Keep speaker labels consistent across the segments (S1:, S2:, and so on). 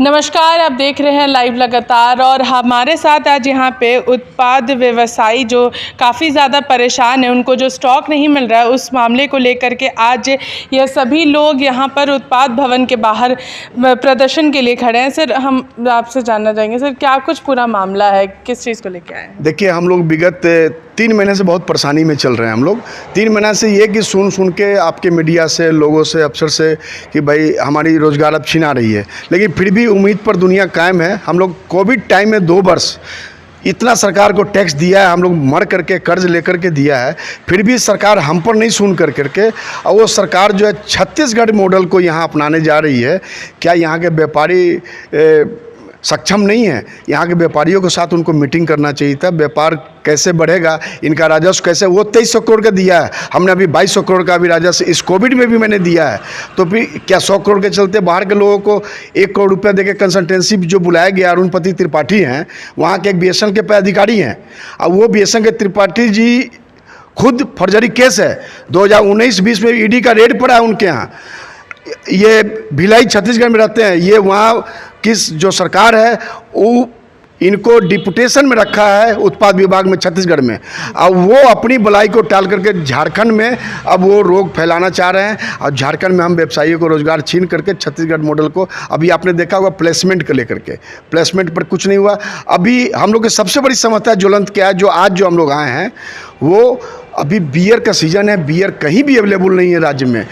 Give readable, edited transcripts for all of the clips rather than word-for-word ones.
S1: नमस्कार, आप देख रहे हैं लाइव लगातार और हमारे साथ आज यहाँ पे उत्पाद व्यवसायी जो काफ़ी ज़्यादा परेशान है, उनको जो स्टॉक नहीं मिल रहा है उस मामले को लेकर के आज यह सभी लोग यहाँ पर उत्पाद भवन के बाहर प्रदर्शन के लिए खड़े हैं। सर, हम आपसे जानना चाहेंगे सर, क्या कुछ पूरा मामला है, किस चीज़ को लेकर आए हैं?
S2: देखिए, हम लोग विगत 3 महीने से बहुत परेशानी में चल रहे हैं। हम लोग 3 महीना से ये कि सुन के आपके मीडिया से, लोगों से, अफसर से कि भाई हमारी रोज़गार अब छीना रही है, लेकिन फिर भी उम्मीद पर दुनिया कायम है। हम लोग कोविड टाइम में 2 वर्ष इतना सरकार को टैक्स दिया है, हम लोग मर करके कर्ज लेकर के दिया है, फिर भी सरकार हम पर नहीं सुन करके और वो सरकार जो है छत्तीसगढ़ मॉडल को यहाँ अपनाने जा रही है। क्या यहाँ के व्यापारी सक्षम नहीं है? यहाँ के व्यापारियों के साथ उनको मीटिंग करना चाहिए था। व्यापार कैसे बढ़ेगा, इनका राजस्व कैसे, वो 2300 करोड़ का दिया है, हमने अभी 2200 करोड़ का भी राजस्व इस कोविड में भी मैंने दिया है। तो फिर क्या 100 करोड़ के चलते बाहर के लोगों को 1 करोड़ रुपया देकर कंसल्टेंसी जो बुलाया गया, अरुणपति त्रिपाठी हैं, वहाँ के एक BSN के पदाधिकारी हैं, और वो BSN के त्रिपाठी जी खुद फर्जरी केस है 2019-20 में ED का रेड पड़ा है उनके यहाँ। ये भिलाई छत्तीसगढ़ में रहते हैं। ये वहाँ किस जो सरकार है वो इनको डिपुटेशन में रखा है उत्पाद विभाग में छत्तीसगढ़ में, अब वो अपनी भलाई को टाल करके झारखंड में अब वो रोग फैलाना चाह रहे हैं। और झारखंड में हम व्यवसायियों को रोजगार छीन करके छत्तीसगढ़ मॉडल को, अभी आपने देखा होगा प्लेसमेंट को लेकर के, प्लेसमेंट पर कुछ नहीं हुआ। अभी हम लोग की सबसे बड़ी समस्या ज्वलंत क्या है, जो आज जो हम लोग आए हैं, वो अभी बियर का सीजन है, बियर कहीं भी अवेलेबल नहीं है राज्य में।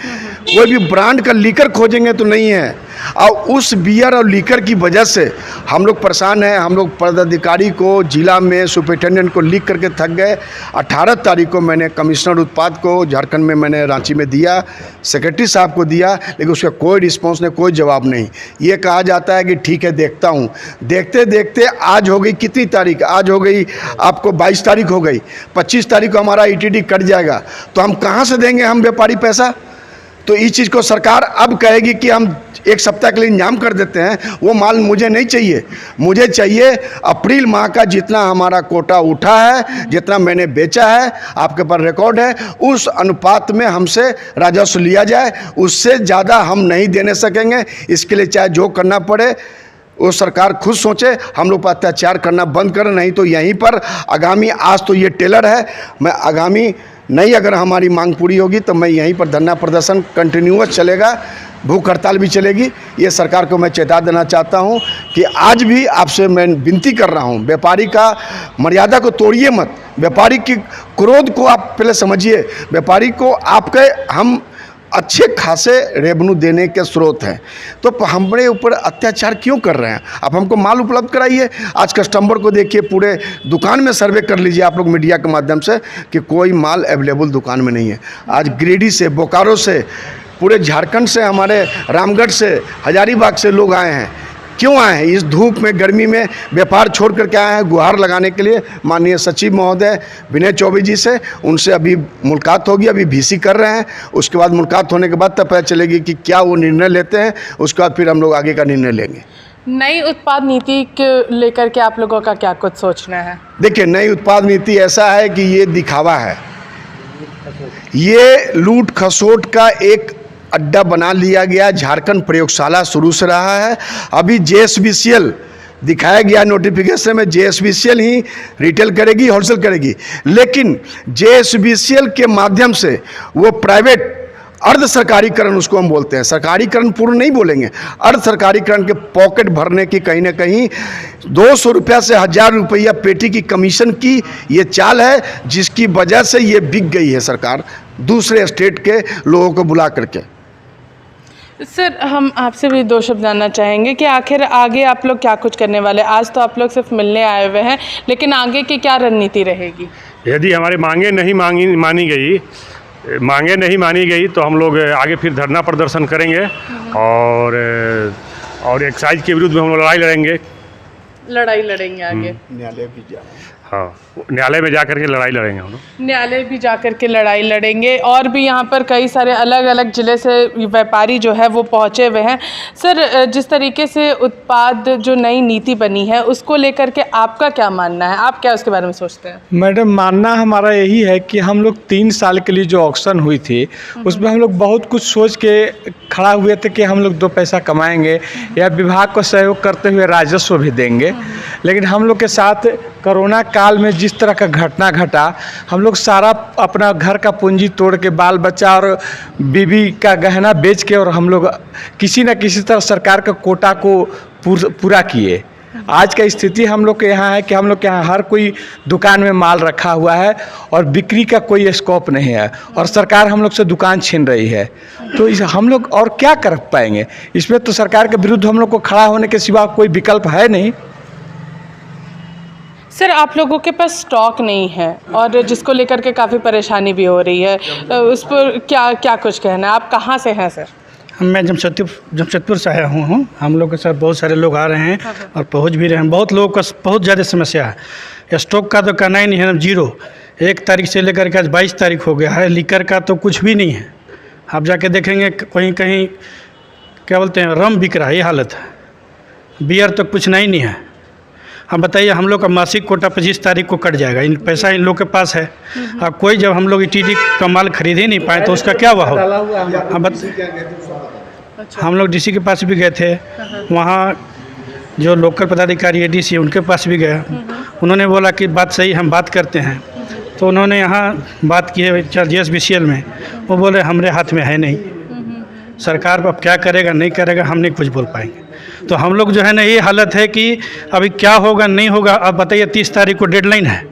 S2: कोई भी ब्रांड का लीकर खोजेंगे तो नहीं है, और उस बियर और लीकर की वजह से हम लोग परेशान हैं। हम लोग पदाधिकारी को जिला में सुपरिटेंडेंट को लिख करके थक गए। 18 तारीख को मैंने कमिश्नर उत्पाद को झारखंड में, मैंने रांची में दिया, सेक्रेटरी साहब को दिया, लेकिन उसका कोई रिस्पॉन्स नहीं, कोई जवाब नहीं। ये कहा जाता है कि ठीक है देखता हूँ, देखते देखते आज हो गई कितनी तारीख, आज हो गई आपको 22 तारीख हो गई, 25 तारीख को हमारा ETD कट जाएगा। तो हम कहाँ से देंगे हम व्यापारी पैसा? तो इस चीज़ को सरकार अब कहेगी कि हम 1 सप्ताह के लिए इंतजाम कर देते हैं। वो माल मुझे नहीं चाहिए, मुझे चाहिए अप्रैल माह का जितना हमारा कोटा उठा है, जितना मैंने बेचा है, आपके पास रिकॉर्ड है, उस अनुपात में हमसे राजस्व लिया जाए। उससे ज़्यादा हम नहीं देने सकेंगे। इसके लिए चाहे जो करना पड़े वो सरकार खुद सोचे, हम लोग पर अत्याचार करना बंद करें। नहीं तो यहीं पर आगामी, आज तो ये टेलर है, मैं आगामी नहीं, अगर हमारी मांग पूरी होगी तो मैं यहीं पर धरना प्रदर्शन कंटिन्यूअस चलेगा, भूख हड़ताल भी चलेगी। ये सरकार को मैं चेता देना चाहता हूं कि आज भी आपसे मैं विनती कर रहा हूं, व्यापारी का मर्यादा को तोड़िए मत। व्यापारी की क्रोध को आप पहले समझिए। व्यापारी को आपके हम अच्छे खासे रेवेन्यू देने के स्रोत हैं, तो हमारे ऊपर अत्याचार क्यों कर रहे हैं? आप हमको माल उपलब्ध कराइए। आज कस्टमर को देखिए, पूरे दुकान में सर्वे कर लीजिए आप लोग मीडिया के माध्यम से कि कोई माल अवेलेबल दुकान में नहीं है। आज गिरिडीह से, बोकारो से, पूरे झारखंड से, हमारे रामगढ़ से, हजारीबाग से लोग आए हैं। क्यों आए हैं? इस धूप में, गर्मी में व्यापार छोड़ करके आए हैं गुहार लगाने के लिए माननीय सचिव महोदय विनय चौबे जी से। उनसे अभी मुलाकात होगी, अभी VC कर रहे हैं। उसके बाद मुलाकात होने के बाद तब पता चलेगी कि क्या वो निर्णय लेते हैं। उसके बाद फिर हम लोग आगे का निर्णय लेंगे।
S1: नई उत्पाद नीति को लेकर के आप लोगों का क्या कुछ सोचना है? देखिए,
S2: नई उत्पाद नीति ऐसा है कि ये दिखावा है, ये लूट खसोट का एक अड्डा बना लिया गया। झारखंड प्रयोगशाला शुरू से रहा है। अभी JSBCL दिखाया गया नोटिफिकेशन में, JSBCL ही रिटेल करेगी, होलसेल करेगी, लेकिन JSBCL के माध्यम से वो प्राइवेट अर्ध सरकारीकरण, उसको हम बोलते हैं, सरकारीकरण पूर्ण नहीं बोलेंगे, अर्ध सरकारीकरण के पॉकेट भरने की कहीं ना कहीं 200 रुपया से 1000 रुपया पेटी की कमीशन की ये चाल है, जिसकी वजह से ये बिक गई है सरकार दूसरे स्टेट के लोगों को बुला करके।
S1: सर, हम आपसे भी 2 शब्द जानना चाहेंगे कि आखिर आगे आप लोग क्या कुछ करने वाले? आज तो आप लोग सिर्फ मिलने आए हुए हैं, लेकिन आगे की क्या रणनीति रहेगी?
S3: यदि हमारी मांगे नहीं मानी गई तो हम लोग आगे फिर धरना प्रदर्शन करेंगे और एक्साइज के विरुद्ध में हम लोग लड़ाई लड़ेंगे
S1: आगे।
S2: न्यायालय भी जाएंगे।
S3: हाँ, न्यायालय में जा कर के लड़ाई लड़ेंगे हम लोग।
S1: न्यायालय भी जाकर के लड़ाई लड़ेंगे। और भी यहाँ पर कई सारे अलग अलग ज़िले से व्यापारी जो है वो पहुँचे हुए हैं। सर, जिस तरीके से उत्पाद जो नई नीति बनी है उसको लेकर के आपका क्या मानना है, आप क्या उसके बारे में सोचते हैं?
S4: मैडम, मानना हमारा यही है कि हम लोग 3 साल के लिए जो ऑक्शन हुई थी उसमें हम लोग बहुत कुछ सोच के खड़ा हुए थे कि हम लोग 2 पैसा कमाएंगे या विभाग को सहयोग करते हुए राजस्व भी देंगे। लेकिन हम लोग के साथ कोरोना काल में जिस तरह का घटना घटा, हम लोग सारा अपना घर का पूंजी तोड़ के बाल बच्चा और बीवी का गहना बेच के और हम लोग किसी न किसी तरह सरकार का कोटा को पूरा किए। आज का स्थिति हम लोग के यहाँ है कि हम लोग के यहाँ हर कोई दुकान में माल रखा हुआ है और बिक्री का कोई स्कोप नहीं है और सरकार हम लोग से दुकान छीन रही है। तो इस हम लोग और क्या कर पाएंगे? इसमें तो सरकार के विरुद्ध हम लोग को खड़ा होने के सिवा कोई विकल्प है नहीं।
S1: सर, आप लोगों के पास स्टॉक नहीं है और जिसको लेकर के काफ़ी परेशानी भी हो रही है, उस पर क्या क्या कुछ कहना है? आप कहाँ से हैं सर?
S5: मैं जमशेदपुर से आया हूँ। हम लोग के साथ बहुत सारे लोग आ रहे हैं और पहुँच भी रहे हैं। बहुत लोगों का बहुत ज़्यादा समस्या है। स्टॉक का तो कहना ही नहीं है, 0। 1 तारीख से लेकर के आज 22 तारीख हो गया है। लीकर का तो कुछ भी नहीं है। आप जाके देखेंगे कहीं कहीं क्या बोलते हैं, रम बिक रहा है, ये हालत है। बियर तो कुछ नहीं है। हम बताइए, हम लोग का मासिक कोटा 25 तारीख को कट जाएगा। इन पैसा इन लोग के पास है। अब कोई जब हम लोग टीडी का माल खरीद ही नहीं पाए तो उसका क्या हुआ हो? हम लोग डीसी के पास भी गए थे। वहाँ जो लोकल पदाधिकारी एडीसी उनके पास भी गए। उन्होंने बोला कि बात सही, हम बात करते हैं। तो उन्होंने यहाँ बात की है GSBCL में। वो बोले हमारे हाथ में है नहीं, सरकार अब क्या करेगा नहीं करेगा हम नहीं कुछ बोल पाएंगे। तो हम लोग जो है ना, ये हालत है कि अभी क्या होगा नहीं होगा। अब बताइए, 30 तारीख को डेडलाइन है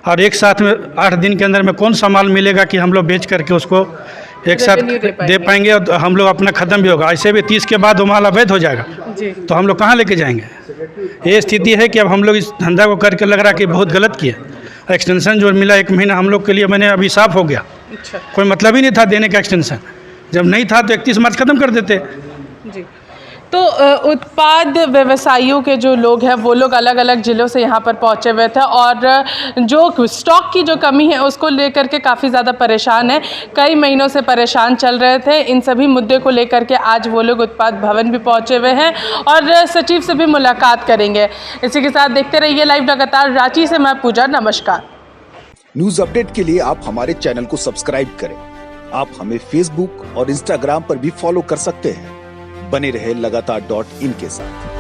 S5: और एक साथ में 8 दिन के अंदर में कौन सा माल मिलेगा कि हम लोग बेच करके उसको एक साथ दे पाएंगे और हम लोग अपना ख़त्म भी होगा। ऐसे भी 30 के बाद वो माल अवैध हो जाएगा तो हम लोग कहाँ लेके जाएंगे? ये स्थिति है कि अब हम लोग इस धंधा को करके लग रहा है कि बहुत गलत किया। एक्सटेंशन जो मिला 1 महीना हम लोग के लिए, मैंने अभी साफ हो गया। कोई मतलब ही नहीं था देने का एक्सटेंशन। जब नहीं था तो 31 मार्च ख़त्म कर देते।
S1: जी, तो उत्पाद व्यवसायियों के जो लोग हैं वो लोग अलग अलग ज़िलों से यहाँ पर पहुँचे हुए थे और जो स्टॉक की जो कमी है उसको लेकर के काफ़ी ज़्यादा परेशान है। कई महीनों से परेशान चल रहे थे। इन सभी मुद्दे को लेकर के आज वो लोग उत्पाद भवन भी पहुँचे हुए हैं और सचिव से भी मुलाकात करेंगे। इसी के साथ देखते रहिए लाइव लगातार। रांची से मैं पूजा, नमस्कार।
S6: न्यूज अपडेट के लिए आप हमारे चैनल को सब्सक्राइब करें। आप हमें फेसबुक और इंस्टाग्राम पर भी फॉलो कर सकते हैं। बने रहे लगातार.in के साथ।